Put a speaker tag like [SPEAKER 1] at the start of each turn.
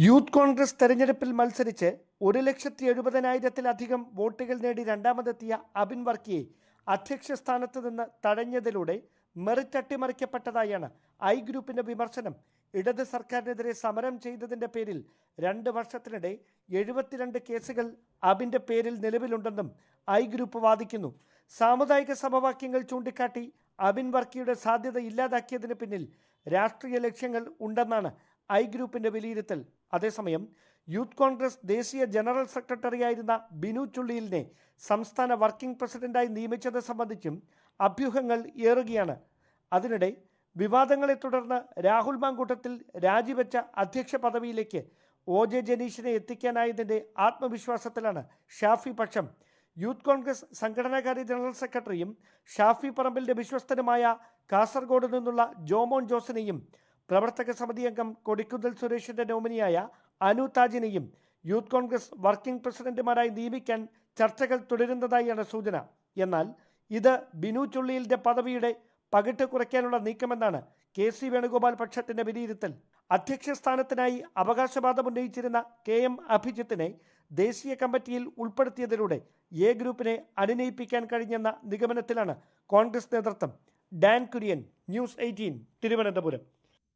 [SPEAKER 1] Youth Congress തെരഞ്ഞെടുപ്പിൽ മത്സരിച്ച് 1,70,000-ത്തിലധികം വോട്ടുകൾ നേടി രണ്ടാമതെത്തിയ അബിൻ വർക്കിയെ അധ്യക്ഷ സ്ഥാനത്ത് നിന്ന് തഴഞ്ഞതിലൂടെ മെറിറ്റ് അട്ടിമറിക്കപ്പെട്ടതായാണ് ഐ ഗ്രൂപ്പിന്റെ വിമർശനം. ഇടത് സർക്കാരിനെതിരെ സമരം ചെയ്തതിന്റെ പേരിൽ 2 വർഷത്തിനിടെ 72 കേസുകൾ അബിന്റെ പേരിൽ നിലവിലുണ്ടെന്നും ഐ ഗ്രൂപ്പ് വാദിക്കുന്നു. സാമുദായിക സമവാക്യങ്ങൾ ചൂണ്ടിക്കാട്ടി അബിൻ വർക്കിയുടെ സാധ്യത ഇല്ലാതാക്കിയതിന് പിന്നിൽ രാഷ്ട്രീയ ലക്ഷ്യങ്ങൾ ഉണ്ടെന്നാണ് ഐ ഗ്രൂപ്പിന്റെ വിലയിരുത്തൽ. അതേസമയം യൂത്ത് കോൺഗ്രസ് ദേശീയ ജനറൽ സെക്രട്ടറിയായിരുന്ന ബിനു ചുള്ളിയിലിനെ സംസ്ഥാന വർക്കിംഗ് പ്രസിഡന്റായി നിയമിച്ചത് സംബന്ധിച്ചും അഭ്യൂഹങ്ങൾ ഏറുകയാണ്. അതിനിടെ വിവാദങ്ങളെ തുടർന്ന് രാഹുൽ മാങ്കൂട്ടത്തിൽ രാജിവെച്ച അധ്യക്ഷ പദവിയിലേക്ക് OJ ജനീഷിനെ എത്തിക്കാനായതിൻ്റെ ആത്മവിശ്വാസത്തിലാണ് ഷാഫി പക്ഷം. യൂത്ത് കോൺഗ്രസ് സംഘടനാകാര്യ ജനറൽ സെക്രട്ടറിയും ഷാഫി പറമ്പിലിന്റെ വിശ്വസ്തനുമായ കാസർഗോഡ് നിന്നുള്ള ജോമോൻ ജോസിനെയും പ്രവർത്തക സമിതി അംഗം കൊടിക്കുന്നിൽ സുരേഷിന്റെ നോമിനിയായ അനു താജിനെയും യൂത്ത് കോൺഗ്രസ് വർക്കിംഗ് പ്രസിഡന്റുമാരായി നിയമിക്കാൻ ചർച്ചകൾ തുടരുന്നതായാണ് സൂചന. എന്നാൽ ഇത് ബിനു ചുള്ളിയിലിന്റെ പദവിയുടെ പകിട്ട് കുറയ്ക്കാനുള്ള നീക്കമെന്നാണ് KC വേണുഗോപാൽ പക്ഷത്തിന്റെ വിലയിരുത്തൽ. അധ്യക്ഷ സ്ഥാനത്തിനായി അവകാശവാദം ഉന്നയിച്ചിരുന്ന KM അഭിജിത്തിനെ ദേശീയ കമ്മിറ്റിയിൽ ഉൾപ്പെടുത്തിയതിലൂടെ A ഗ്രൂപ്പിനെ അനുനയിപ്പിക്കാൻ കഴിഞ്ഞെന്ന നിഗമനത്തിലാണ് കോൺഗ്രസ് നേതൃത്വം. Dan Kurian, News 18, Thiruvananthapuram.